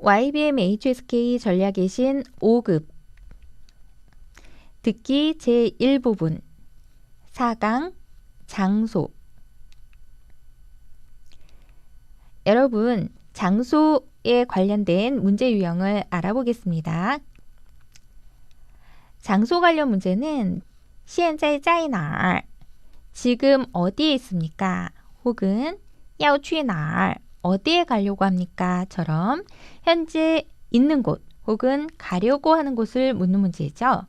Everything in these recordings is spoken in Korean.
YBM HSK 전략의 신 5급 듣기 제1부분 4강 장소. 여러분, 장소에 관련된 문제 유형을 알아보겠습니다. 장소 관련 문제는 现在在哪儿 지금 어디에 있습니까? 혹은 要去哪儿 어디에 가려고 합니까? 처럼 현재 있는 곳 혹은 가려고 하는 곳을 묻는 문제죠.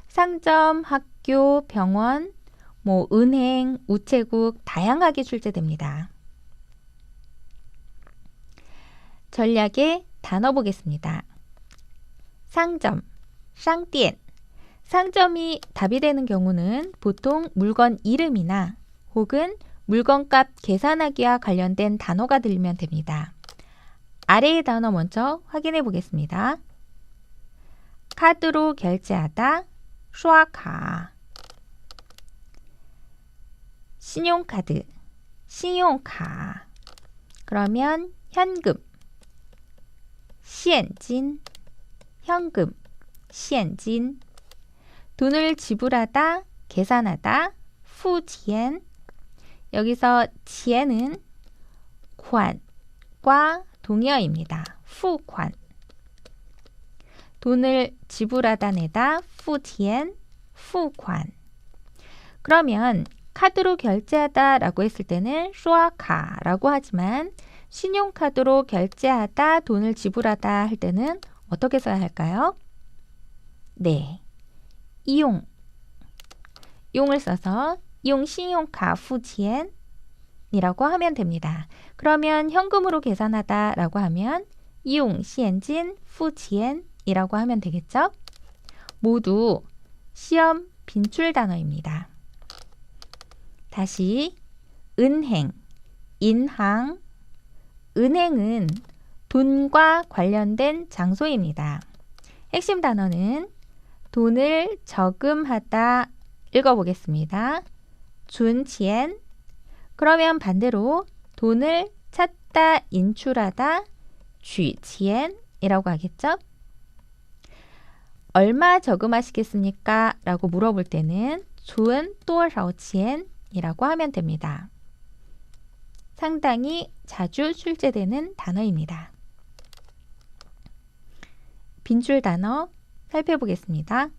상점, 학교, 병원, 은행, 우체국 다양하게 출제됩니다. 전략의 단어 보겠습니다. 상점, 商店. 상점이 답이 되는 경우는 보통 물건 이름이나 혹은 물건값 계산하기와 관련된 단어가 들리면 됩니다. 아래의 단어 먼저 확인해 보겠습니다. 카드로 결제하다, 刷卡. 신용카드, 信用卡. 그러면 현금, 现金, 현금, 现金. 돈을 지불하다, 계산하다, 付钱. 여기서 钱은 관과 동의어입니다. 付款. 돈을 지불하다 내다, 付钱, 付款. 그러면 카드로 결제하다 라고 했을 때는 刷卡라고 하지만 신용카드로 결제하다, 돈을 지불하다 할 때는 어떻게 써야 할까요? 네, 용을 써서 用信用卡付钱이라고 하면 됩니다. 그러면 현금으로 계산하다 라고 하면 用现金付钱이라고 하면 되겠죠? 모두 시험 빈출 단어입니다. 다시 은행, 인항. 은행은 돈과 관련된 장소입니다. 핵심 단어는 돈을 저금하다 읽어보겠습니다. 存钱. 그러면 반대로 돈을 찾다, 인출하다, 取钱이라고 하겠죠? 얼마 저금하시겠습니까? 라고 물어볼 때는 存多少钱이라고 하면 됩니다. 상당히 자주 출제되는 단어입니다. 빈출 단어 살펴보겠습니다.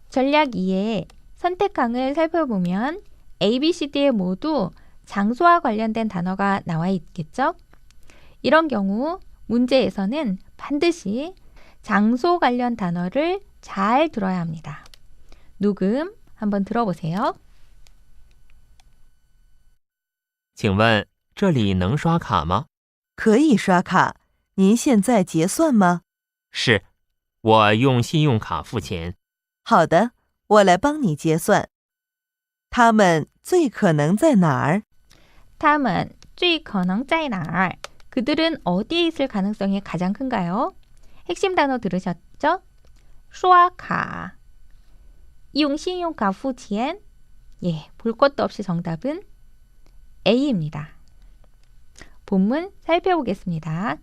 전략 2의 선택항을 살펴보면 A, B, C, D에 모두 장소와 관련된 단어가 나와 있겠죠? 이런 경우 문제에서는 반드시 장소 관련 단어를 잘 들어야 합니다. 녹음 한번 들어보세요. 请问这里能刷卡吗？可以刷卡，您现在结算吗？是，我用信用卡付钱。好的，我来帮你结算。他们最可能在哪儿？ 他们最可能在哪儿? 그들은 어디에 있을 가능성이 가장 큰가요? 핵심 단어 들으셨죠? 刷卡, 用信用卡付钱. 예, 볼 것도 없이 정답은 A입니다. 본문 살펴보겠습니다.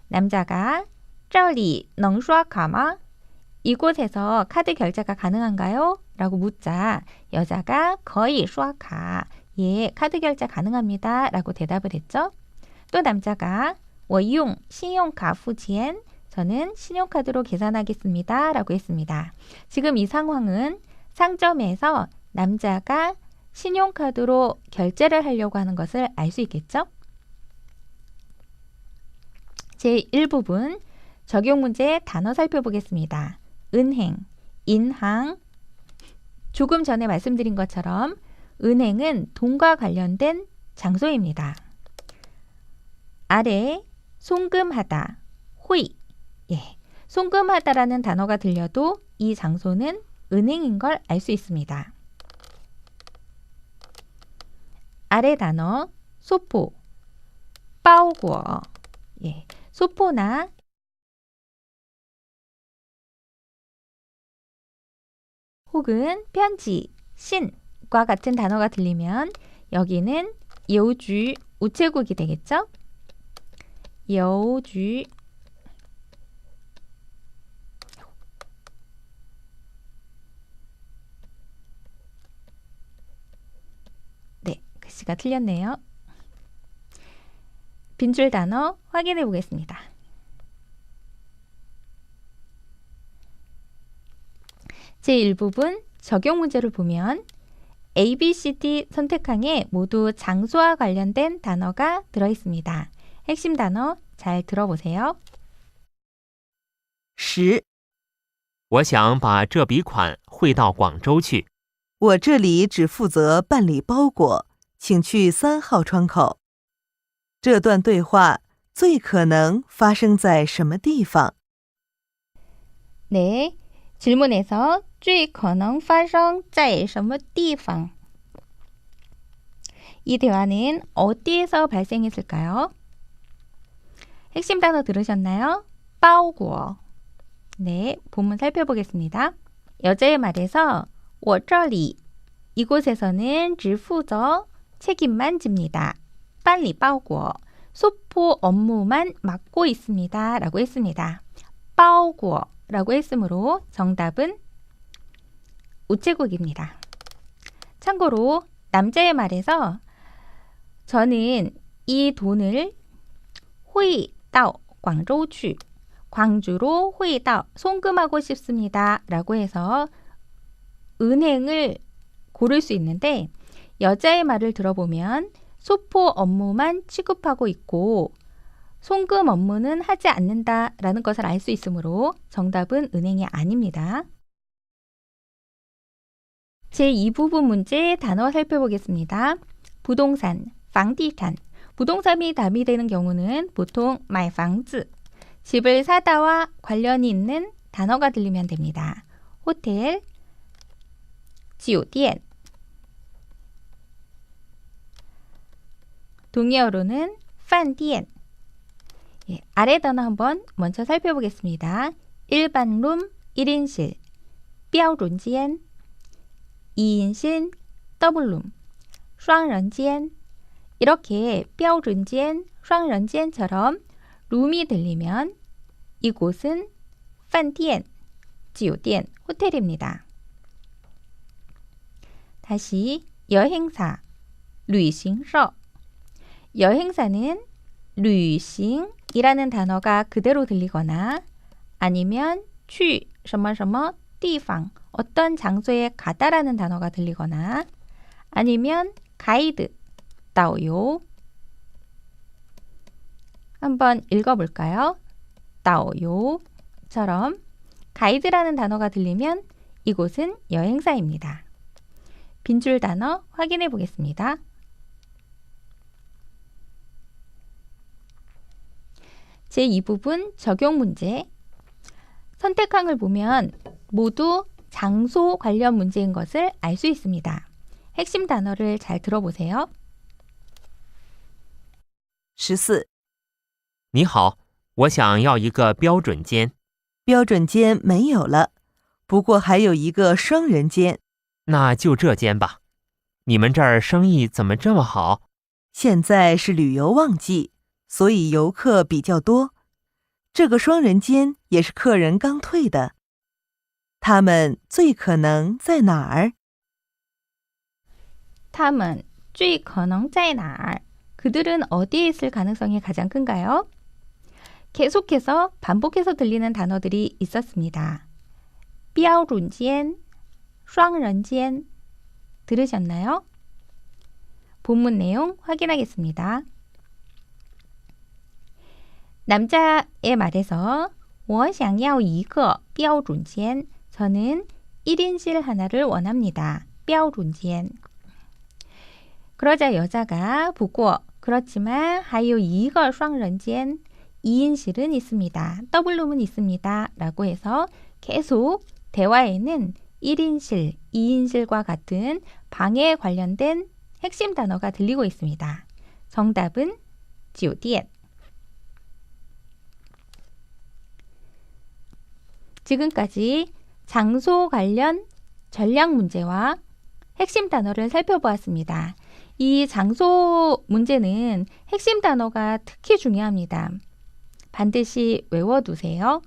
남자가 这里能刷卡吗? 이곳에서 카드 결제가 가능한가요? 라고 묻자 여자가 可以刷卡. 예, 카드 결제 가능합니다. 라고 대답을 했죠. 또 남자가 我用信用卡付钱. 저는 신용카드로 계산하겠습니다. 라고 했습니다. 지금 이 상황은 상점에서 남자가 신용카드로 결제를 하려고 하는 것을 알 수 있겠죠? 제1부분 적용 문제 단어 살펴보겠습니다. 은행, 인항. 조금 전에 말씀드린 것처럼 은행은 돈과 관련된 장소입니다. 아래 송금하다, hui. 예, 송금하다라는 단어가 들려도 이 장소는 은행인 걸 알 수 있습니다. 아래 단어 소포, 包裹. 예, 소포나 혹은 편지, 신과 같은 단어가 들리면 여기는 여주 우체국이 되겠죠? 여주 네, 글씨가 틀렸네요. 빈줄 단어 확인해 보겠습니다. 제1부분 적용 문제를 보면 A, B, C, D 선택항에 모두 장소와 관련된 단어가 들어있습니다. 핵심 단어 잘 들어보세요. 10. 我想把这笔款汇到广州去。我这里只负责办理包裹，请去3号窗口。这段对话最可能发生在什么地方？ 네, 질문에서 最可能发生在什么地方? 이 대화는 어디에서 발생했을까요? 핵심 단어 들으셨나요? 包裹. 네, 본문 살펴보겠습니다. 여자의 말에서 我这里 이곳에서는 只负责 책임만 집니다. 빨리 包裹 소포 업무만 맡고 있습니다. 라고 했습니다. 包裹 라고 했으므로 정답은 우체국입니다. 참고로 남자의 말에서 저는 이 돈을 汇到 광州去 광주로 汇到 송금하고 싶습니다. 라고 해서 은행을 고를 수 있는데 여자의 말을 들어보면 소포 업무만 취급하고 있고 송금 업무는 하지 않는다라는 것을 알 수 있으므로 정답은 은행이 아닙니다. 제2부분 문제 단어 살펴보겠습니다. 부동산, 房地产. 부동산이 답이 되는 경우는 보통 买房子, 집을 사다와 관련이 있는 단어가 들리면 됩니다. 호텔, 酒店. 동의어로는 饭店. 예, 아래 단어 한번 먼저 살펴보겠습니다. 일반 룸, 1인실, 标准间, 2인실, 더블룸, 双人间. 이렇게 标准间, 双人间처럼 룸이 들리면 이곳은 饭店, 酒店, 호텔입니다. 다시 여행사, 旅行社. 여행사는 旅行이라는 단어가 그대로 들리거나 아니면 去什么什么地方 어떤 장소에 가다라는 단어가 들리거나 아니면 가이드, 导游. 한번 읽어볼까요? 导游처럼 가이드라는 단어가 들리면 이곳은 여행사입니다. 빈줄 단어 확인해 보겠습니다. 제2부분 적용 문제. 선택항을 보면 모두 장소 관련 문제인 것을 알 수 있습니다. 핵심 단어를 잘 들어보세요. 14. 你好，我想要一个标准间。标准间没有了，不过还有一个双人间。那就这间吧。你们这儿生意怎么这么好？现在是旅游旺季，所以游客比较多。这个双人间也是客人刚退的。他们最可能在哪儿？他们最可能在哪儿? 그들은 어디에 있을 가능성이 가장 큰가요? 계속해서 반복해서 들리는 단어들이 있었습니다. 标准间, 双人间 들으셨나요? 본문 내용 확인하겠습니다. 남자의 말에서 我想要一个标准间 저는 1인실 하나를 원합니다. 标准间 그러자 여자가 不过 그렇지만 还有一个双人间 2인실은 있습니다. 더블룸은 있습니다. 라고 해서 계속 대화에는 1인실, 2인실과 같은 방에 관련된 핵심 단어가 들리고 있습니다. 정답은 酒店. 지금까지 장소 관련 전략 문제와 핵심 단어를 살펴보았습니다. 이 장소 문제는 핵심 단어가 특히 중요합니다. 반드시 외워두세요.